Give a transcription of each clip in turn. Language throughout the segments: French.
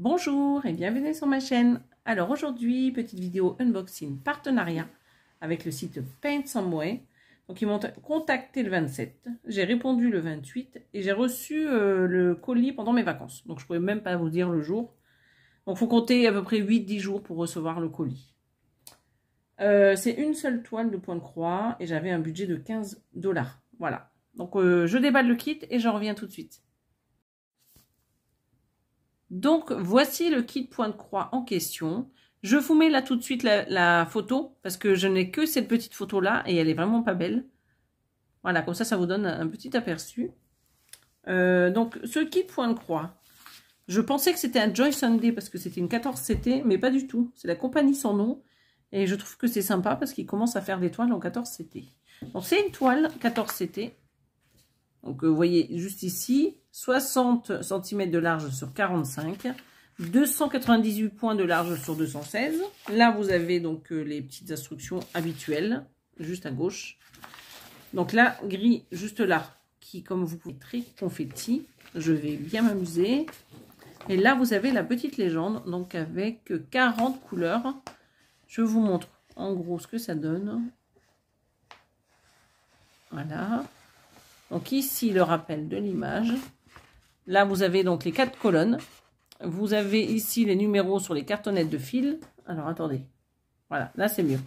Bonjour et bienvenue sur ma chaîne. Alors aujourd'hui, petite vidéo unboxing partenariat avec le site Paint Somewhere. Donc ils m'ont contacté le 27, j'ai répondu le 28 et j'ai reçu le colis pendant mes vacances. Donc je ne pouvais même pas vous dire le jour. Donc il faut compter à peu près 8-10 jours pour recevoir le colis. C'est une seule toile de point de croix et j'avais un budget de 15 $. Voilà. Donc je déballe le kit et je reviens tout de suite. Donc, voici le kit point de croix en question. Je vous mets là tout de suite la photo, parce que je n'ai que cette petite photo-là, et elle est vraiment pas belle. Voilà, comme ça vous donne un petit aperçu. Donc, ce kit point de croix, je pensais que c'était un Joy Sunday, parce que c'était une 14 CT, mais pas du tout. C'est la compagnie sans nom, et je trouve que c'est sympa, parce qu'ils commencent à faire des toiles en 14 CT. Donc, c'est une toile 14 CT. Donc, vous voyez juste ici, 60 cm de large sur 45, 298 points de large sur 216. Là, vous avez donc les petites instructions habituelles, juste à gauche. Donc là, gris, juste là, qui, comme vous pouvez, très confetti. Je vais bien m'amuser. Et là, vous avez la petite légende, donc avec 40 couleurs. Je vous montre en gros ce que ça donne. Voilà. Donc ici, le rappel de l'image. Là, vous avez donc les 4 colonnes. Vous avez ici les numéros sur les cartonnettes de fil. Alors, attendez. Voilà, là, c'est mieux.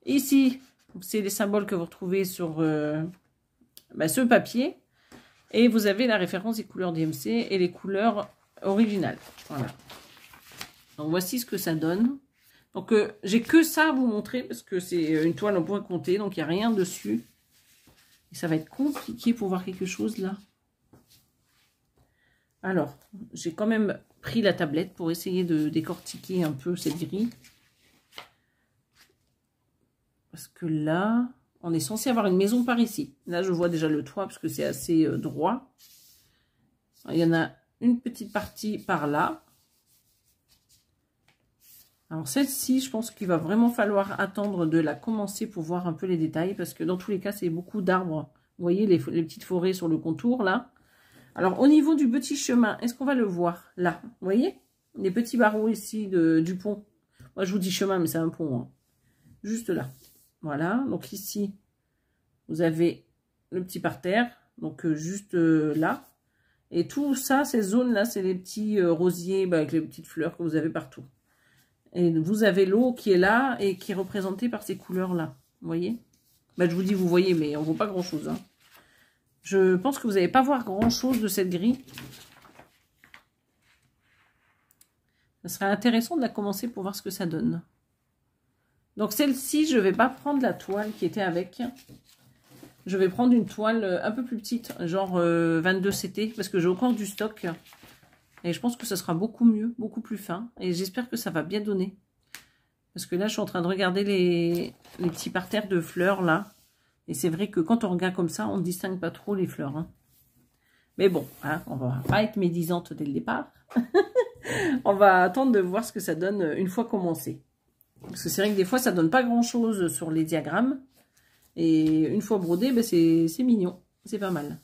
Ici, c'est les symboles que vous retrouvez sur ce papier. Et vous avez la référence des couleurs DMC et les couleurs originales. Voilà. Donc, voici ce que ça donne. Donc, j'ai que ça à vous montrer parce que c'est une toile en point compté. Donc, il n'y a rien dessus. Et ça va être compliqué pour voir quelque chose là. Alors, j'ai quand même pris la tablette pour essayer de décortiquer un peu cette grille. Parce que là, on est censé avoir une maison par ici. Là, je vois déjà le toit parce que c'est assez droit. Il y en a une petite partie par là. Alors, celle-ci, je pense qu'il va vraiment falloir attendre de la commencer pour voir un peu les détails. Parce que dans tous les cas, c'est beaucoup d'arbres. Vous voyez les petites forêts sur le contour, là. Alors, au niveau du petit chemin, est-ce qu'on va le voir là? Vous voyez les petits barreaux ici du pont. Moi, je vous dis chemin, mais c'est un pont. Hein. Juste là. Voilà. Donc, ici, vous avez le petit parterre. Donc, juste là. Et tout ça, ces zones-là, c'est les petits rosiers avec les petites fleurs que vous avez partout. Et vous avez l'eau qui est là et qui est représentée par ces couleurs-là. Vous voyez? Je vous dis, vous voyez, mais on ne voit pas grand-chose. Hein. Je pense que vous n'allez pas voir grand-chose de cette grille. Ce serait intéressant de la commencer pour voir ce que ça donne. Donc celle-ci, je ne vais pas prendre la toile qui était avec. Je vais prendre une toile un peu plus petite, genre 22 CT, parce que j'ai encore du stock. Et je pense que ça sera beaucoup mieux, beaucoup plus fin. Et j'espère que ça va bien donner. Parce que là, je suis en train de regarder les petits parterres de fleurs, là. Et c'est vrai que quand on regarde comme ça, on ne distingue pas trop les fleurs. Hein. Mais bon, hein, on va pas être médisante dès le départ. On va attendre de voir ce que ça donne une fois commencé. Parce que c'est vrai que des fois, ça donne pas grand-chose sur les diagrammes. Et une fois brodé, c'est mignon. C'est pas mal.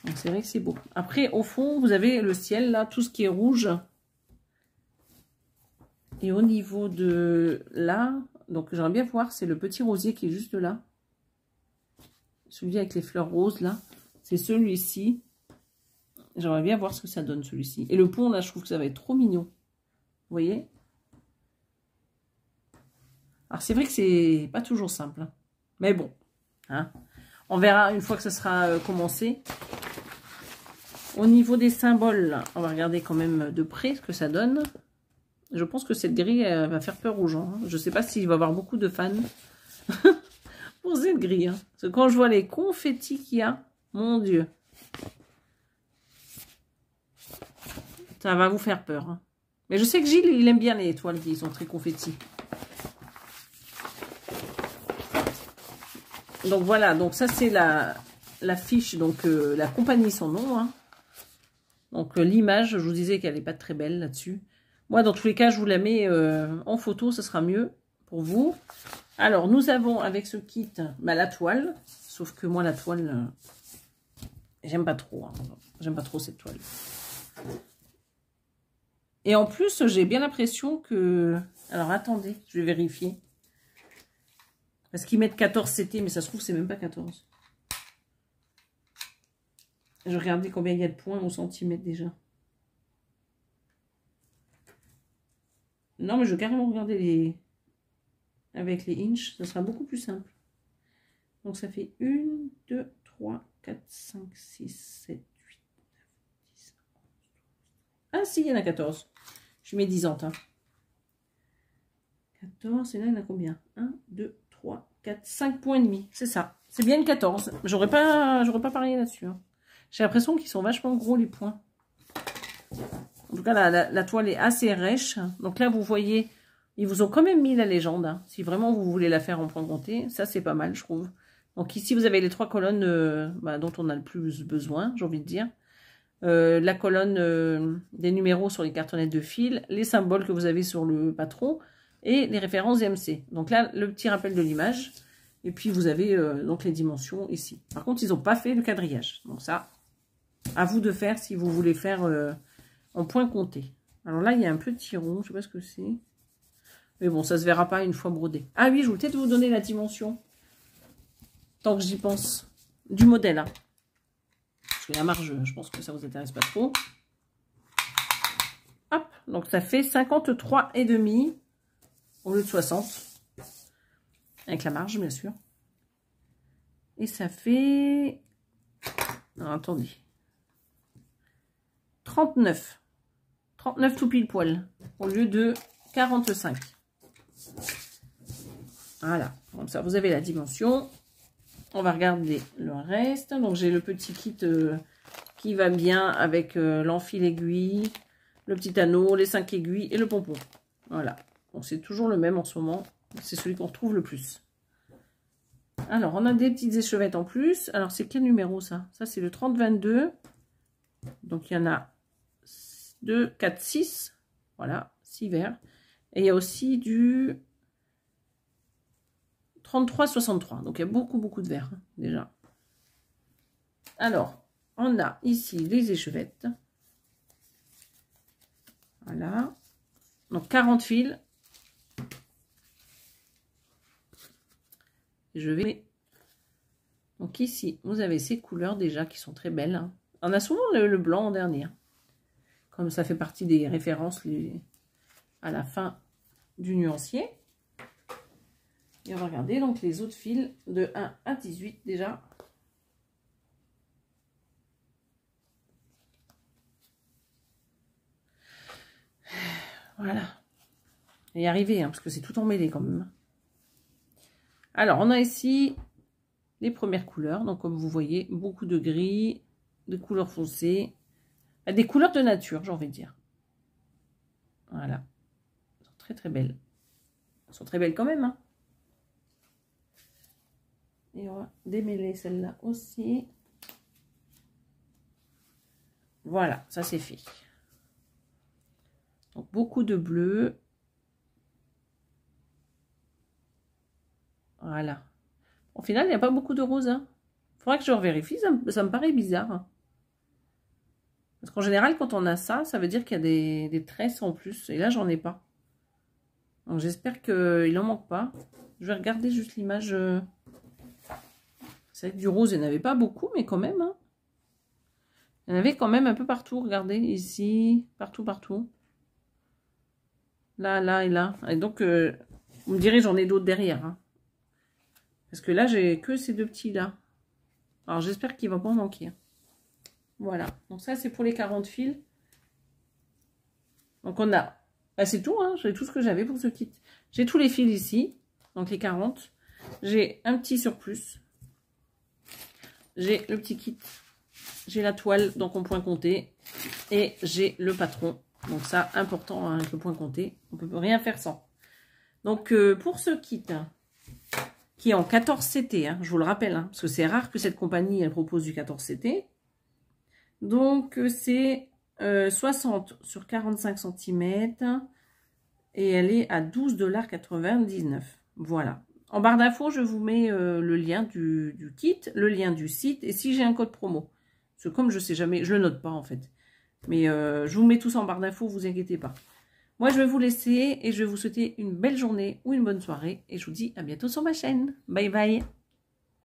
Donc c'est vrai que c'est beau. Après, au fond, vous avez le ciel, là, tout ce qui est rouge. Et au niveau de là... Donc, j'aimerais bien voir, c'est le petit rosier qui est juste là. Celui avec les fleurs roses, là. C'est celui-ci. J'aimerais bien voir ce que ça donne, celui-ci. Et le pont, là, je trouve que ça va être trop mignon. Vous voyez? Alors, c'est vrai que c'est pas toujours simple. Hein. Mais bon. Hein. On verra une fois que ça sera commencé. Au niveau des symboles, là, on va regarder quand même de près ce que ça donne. Je pense que cette grille va faire peur aux gens. Hein. Je ne sais pas s'il va y avoir beaucoup de fans pour cette grille. Hein. Parce que quand je vois les confettis qu'il y a, mon Dieu. Ça va vous faire peur. Hein. Mais je sais que Gilles, il aime bien les toiles qui sont très confettis. Donc voilà, donc ça c'est la fiche, donc la compagnie sans nom. Hein. Donc l'image, je vous disais qu'elle n'est pas très belle là-dessus. Moi, dans tous les cas, je vous la mets en photo, ce sera mieux pour vous. Alors, nous avons avec ce kit la toile. Sauf que moi, la toile, j'aime pas trop. Hein. J'aime pas trop cette toile. Et en plus, j'ai bien l'impression que... Alors, attendez, je vais vérifier. Parce qu'ils mettent 14 CT, mais ça se trouve, c'est même pas 14. Je regardais combien il y a de points au centimètre déjà. Non, mais je vais carrément regarder les... avec les inches. Ça sera beaucoup plus simple. Donc, ça fait 1, 2, 3, 4, 5, 6, 7, 8, 9, 10, 11, 12. Ah, si, il y en a 14. Je suis médisante. Hein. 14, et là, il y en a combien? 1, 2, 3, 4, 5 points et demi. C'est ça. C'est bien une 14. J'aurais pas parié là-dessus. Hein. J'ai l'impression qu'ils sont vachement gros, les points. En tout cas, la toile est assez rêche. Donc là, vous voyez, ils vous ont quand même mis la légende. Hein. Si vraiment vous voulez la faire en point compté, ça, c'est pas mal, je trouve. Donc ici, vous avez les 3 colonnes dont on a le plus besoin, j'ai envie de dire. La colonne des numéros sur les cartonnettes de fil, les symboles que vous avez sur le patron et les références DMC. Donc là, le petit rappel de l'image. Et puis, vous avez donc les dimensions ici. Par contre, ils n'ont pas fait le quadrillage. Donc ça, à vous de faire si vous voulez faire en point compté. Alors là, il y a un petit rond, je ne sais pas ce que c'est. Mais bon, ça ne se verra pas une fois brodé. Ah oui, je voulais peut-être vous donner la dimension. Tant que j'y pense. Du modèle. Hein. Parce que la marge, je pense que ça ne vous intéresse pas trop. Hop, donc ça fait 53,5 au lieu de 60. Avec la marge, bien sûr. Et ça fait... Non, attendez. 39. 39 tout pile poil. Au lieu de 45. Voilà. Comme ça, vous avez la dimension. On va regarder le reste. Donc, j'ai le petit kit qui va bien avec l'enfil aiguille, le petit anneau, les 5 aiguilles et le pompon. Voilà. Bon, c'est toujours le même en ce moment. C'est celui qu'on retrouve le plus. Alors, on a des petites échevettes en plus. Alors, c'est quel numéro, ça? Ça, c'est le 30-22. Donc, il y en a 2, 4, 6. Voilà, 6 verres. Et il y a aussi du 33-63. Donc, il y a beaucoup, beaucoup de verres, hein, déjà. Alors, on a ici les échevettes. Voilà. Donc, 40 fils. Je vais... Donc, ici, vous avez ces couleurs déjà qui sont très belles. Hein. On a souvent le blanc en dernier. Hein. Comme ça fait partie des références à la fin du nuancier. Et on va regarder donc les autres fils de 1 à 18 déjà. Voilà. Et y arriver, hein, parce que c'est tout emmêlé quand même. Alors, on a ici les premières couleurs. Donc, comme vous voyez, beaucoup de gris, de couleurs foncées. Des couleurs de nature, j'ai envie de dire. Voilà. Elles sont très, très belles. Elles sont très belles quand même, hein. Et on va démêler celle-là aussi. Voilà, ça c'est fait. Donc, beaucoup de bleu. Voilà. Au final, il n'y a pas beaucoup de rose. Hein. Faudra que je revérifie, ça me paraît bizarre. Hein. Parce qu'en général, quand on a ça, ça veut dire qu'il y a des tresses en plus. Et là, j'en ai pas. Donc, j'espère qu'il n'en manque pas. Je vais regarder juste l'image. C'est vrai que du rose, il n'y en avait pas beaucoup, mais quand même. Hein. Il y en avait quand même un peu partout. Regardez, ici, partout, partout. Là, là et là. Et donc, vous me direz, j'en ai d'autres derrière. Hein. Parce que là, j'ai que ces deux petits-là. Alors, j'espère qu'il ne va pas en manquer. Voilà. Donc, ça, c'est pour les 40 fils. Donc, on a... Bah, c'est tout, hein. J'ai tout ce que j'avais pour ce kit. J'ai tous les fils ici. Donc, les 40. J'ai un petit surplus. J'ai le petit kit. J'ai la toile, donc en point compté. Et j'ai le patron. Donc, ça, important, hein, avec le point compté. On ne peut rien faire sans. Donc, pour ce kit... qui est en 14 CT, hein, je vous le rappelle, hein, parce que c'est rare que cette compagnie elle propose du 14 CT. Donc, c'est 60 sur 45 cm et elle est à 12,99 $. Voilà. En barre d'infos, je vous mets le lien du kit, le lien du site et si j'ai un code promo. Parce que comme je sais jamais, je le note pas en fait. Mais je vous mets tout ça en barre d'infos, vous inquiétez pas. Moi, je vais vous laisser et je vais vous souhaiter une belle journée ou une bonne soirée. Et je vous dis à bientôt sur ma chaîne. Bye bye.